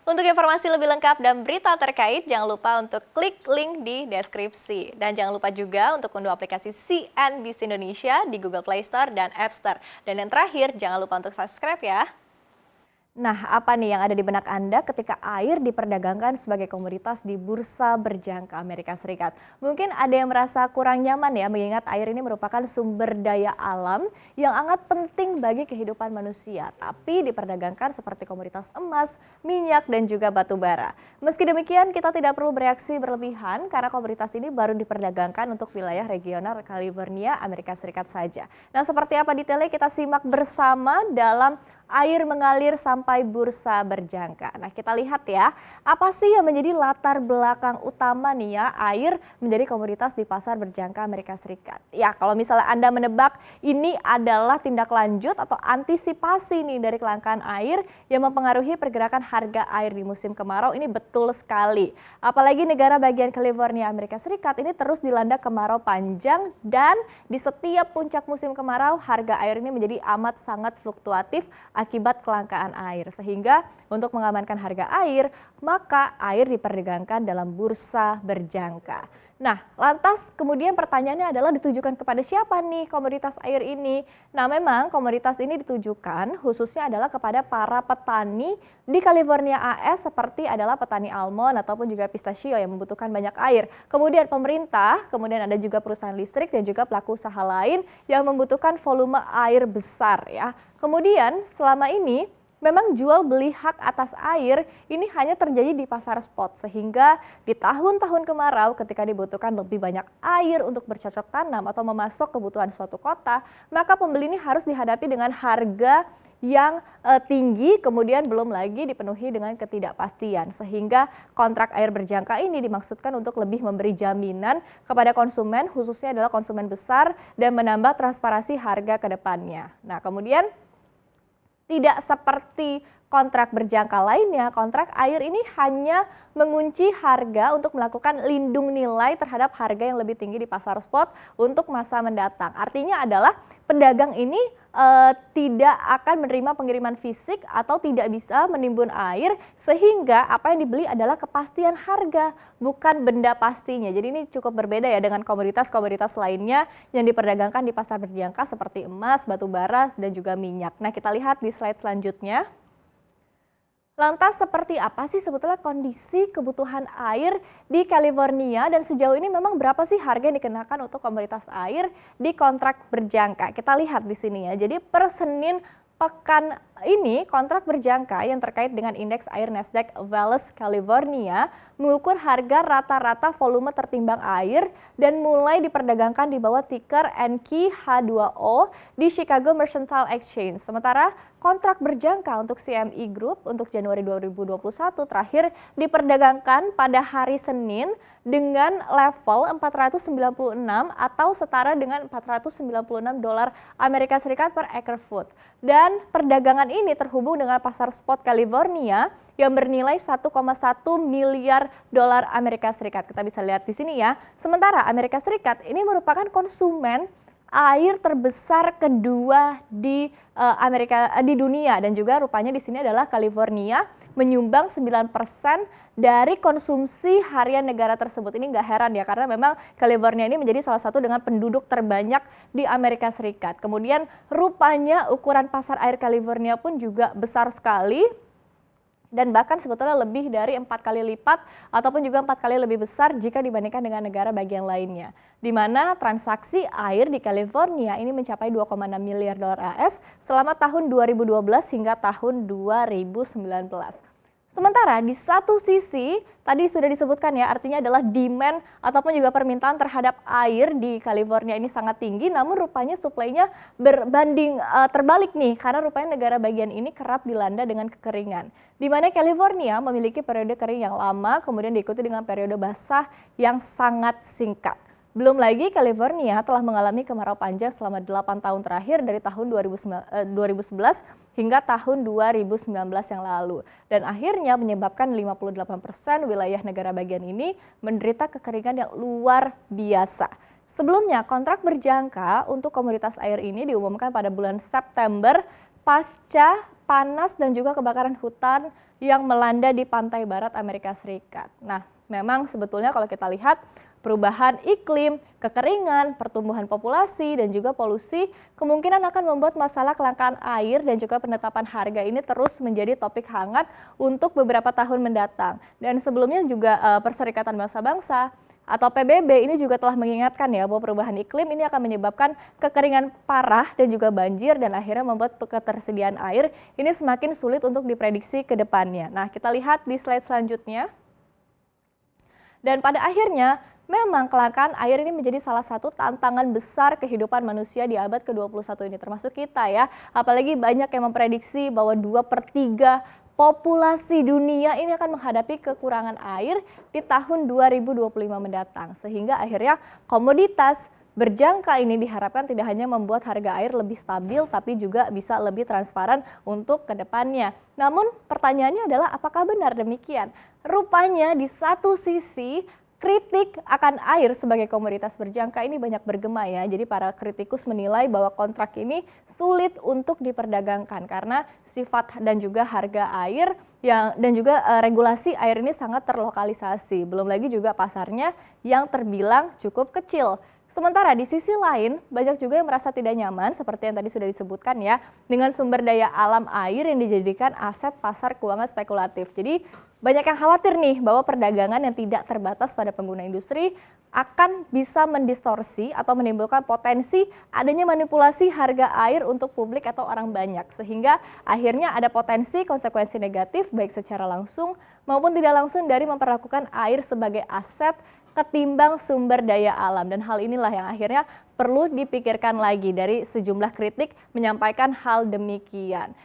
Untuk informasi lebih lengkap dan berita terkait, jangan lupa untuk klik link di deskripsi. Dan jangan lupa juga untuk unduh aplikasi CNBC Indonesia di Google Play Store dan App Store. Dan yang terakhir, jangan lupa untuk subscribe ya. Nah, apa nih yang ada di benak Anda ketika air diperdagangkan sebagai komoditas di bursa berjangka Amerika Serikat? Mungkin ada yang merasa kurang nyaman ya, mengingat air ini merupakan sumber daya alam yang sangat penting bagi kehidupan manusia, tapi diperdagangkan seperti komoditas emas, minyak, dan juga batu bara. Meski demikian, kita tidak perlu bereaksi berlebihan karena komoditas ini baru diperdagangkan untuk wilayah regional California, Amerika Serikat saja. Nah, seperti apa detailnya kita simak bersama dalam Air Mengalir Sampai Bursa Berjangka. Nah, kita lihat ya, apa sih yang menjadi latar belakang utama nih ya air menjadi komoditas di pasar berjangka Amerika Serikat. Ya, kalau misalnya Anda menebak ini adalah tindak lanjut atau antisipasi nih dari kelangkaan air yang mempengaruhi pergerakan harga air di musim kemarau, ini betul sekali. Apalagi negara bagian California Amerika Serikat ini terus dilanda kemarau panjang dan di setiap puncak musim kemarau harga air ini menjadi amat sangat fluktuatif akibat kelangkaan air. Sehingga untuk mengamankan harga air, maka air diperdagangkan dalam bursa berjangka. Nah, lantas kemudian pertanyaannya adalah ditujukan kepada siapa nih komoditas air ini? Nah, memang komoditas ini ditujukan khususnya adalah kepada para petani di California AS seperti adalah petani almond ataupun juga pistachio yang membutuhkan banyak air. Kemudian pemerintah, kemudian ada juga perusahaan listrik dan juga pelaku usaha lain yang membutuhkan volume air besar ya. Kemudian selama ini memang jual beli hak atas air ini hanya terjadi di pasar spot sehingga di tahun-tahun kemarau ketika dibutuhkan lebih banyak air untuk bercocok tanam atau memasok kebutuhan suatu kota, maka pembeli ini harus dihadapi dengan harga yang tinggi, kemudian belum lagi dipenuhi dengan ketidakpastian sehingga kontrak air berjangka ini dimaksudkan untuk lebih memberi jaminan kepada konsumen, khususnya adalah konsumen besar, dan menambah transparansi harga ke depannya. Nah, kemudian tidak seperti kontrak berjangka lainnya, kontrak air ini hanya mengunci harga untuk melakukan lindung nilai terhadap harga yang lebih tinggi di pasar spot untuk masa mendatang. Artinya adalah pedagang ini tidak akan menerima pengiriman fisik atau tidak bisa menimbun air sehingga apa yang dibeli adalah kepastian harga, bukan benda pastinya. Jadi ini cukup berbeda ya dengan komoditas-komoditas lainnya yang diperdagangkan di pasar berjangka seperti emas, batu bara, dan juga minyak. Nah, kita lihat di slide selanjutnya. Lantas seperti apa sih sebetulnya kondisi kebutuhan air di California dan sejauh ini memang berapa sih harga yang dikenakan untuk komoditas air di kontrak berjangka? Kita lihat di sini ya. Jadi per Senin pekan ini kontrak berjangka yang terkait dengan indeks air Nasdaq Veles California mengukur harga rata-rata volume tertimbang air dan mulai diperdagangkan di bawah ticker NQH2O di Chicago Mercantile Exchange. Sementara kontrak berjangka untuk CME Group untuk Januari 2021 terakhir diperdagangkan pada hari Senin dengan level 496 atau setara dengan $496 Amerika Serikat per acre foot. Dan perdagangan ini terhubung dengan pasar spot California yang bernilai 1,1 miliar dolar Amerika Serikat. Kita bisa lihat di sini ya. Sementara Amerika Serikat ini merupakan konsumen air terbesar kedua di di dunia dan juga rupanya di sini adalah California menyumbang 9% dari konsumsi harian negara tersebut. Ini nggak heran ya karena memang California ini menjadi salah satu dengan penduduk terbanyak di Amerika Serikat. Kemudian rupanya ukuran pasar air California pun juga besar sekali. Dan bahkan sebetulnya lebih dari 4 kali lipat ataupun juga 4 kali lebih besar jika dibandingkan dengan negara bagian lainnya. Di mana transaksi air di California ini mencapai 2,6 miliar dolar AS selama tahun 2012 hingga tahun 2019. Sementara di satu sisi, tadi sudah disebutkan ya, artinya adalah demand ataupun juga permintaan terhadap air di California ini sangat tinggi, namun rupanya suplainya berbanding terbalik nih, karena rupanya negara bagian ini kerap dilanda dengan kekeringan. Di mana California memiliki periode kering yang lama, kemudian diikuti dengan periode basah yang sangat singkat. Belum lagi California telah mengalami kemarau panjang selama 8 tahun terakhir dari tahun 2011 hingga tahun 2019 yang lalu. Dan akhirnya menyebabkan 58% wilayah negara bagian ini menderita kekeringan yang luar biasa. Sebelumnya kontrak berjangka untuk komoditas air ini diumumkan pada bulan September pasca panas dan juga kebakaran hutan yang melanda di pantai barat Amerika Serikat. Nah, memang sebetulnya kalau kita lihat perubahan iklim, kekeringan, pertumbuhan populasi, dan juga polusi kemungkinan akan membuat masalah kelangkaan air dan juga penetapan harga ini terus menjadi topik hangat untuk beberapa tahun mendatang. Dan sebelumnya juga Perserikatan Bangsa-Bangsa atau PBB ini juga telah mengingatkan ya bahwa perubahan iklim ini akan menyebabkan kekeringan parah dan juga banjir dan akhirnya membuat ketersediaan air ini semakin sulit untuk diprediksi ke depannya. Nah, kita lihat di slide selanjutnya. Dan pada akhirnya, memang kelangkaan air ini menjadi salah satu tantangan besar kehidupan manusia di abad ke-21 ini, termasuk kita ya. Apalagi banyak yang memprediksi bahwa 2/3 populasi dunia ini akan menghadapi kekurangan air di tahun 2025 mendatang. Sehingga akhirnya komoditas berjangka ini diharapkan tidak hanya membuat harga air lebih stabil, tapi juga bisa lebih transparan untuk kedepannya. Namun pertanyaannya adalah apakah benar demikian? Rupanya di satu sisi kritik akan air sebagai komoditas berjangka ini banyak bergema ya. Jadi para kritikus menilai bahwa kontrak ini sulit untuk diperdagangkan karena sifat dan juga harga air dan juga regulasi air ini sangat terlokalisasi. Belum lagi juga pasarnya yang terbilang cukup kecil. Sementara di sisi lain, banyak juga yang merasa tidak nyaman seperti yang tadi sudah disebutkan ya, dengan sumber daya alam air yang dijadikan aset pasar keuangan spekulatif. Jadi banyak yang khawatir nih bahwa perdagangan yang tidak terbatas pada pengguna industri akan bisa mendistorsi atau menimbulkan potensi adanya manipulasi harga air untuk publik atau orang banyak. Sehingga akhirnya ada potensi konsekuensi negatif baik secara langsung maupun tidak langsung dari memperlakukan air sebagai aset ketimbang sumber daya alam. Dan hal inilah yang akhirnya perlu dipikirkan lagi dari sejumlah kritik menyampaikan hal demikian.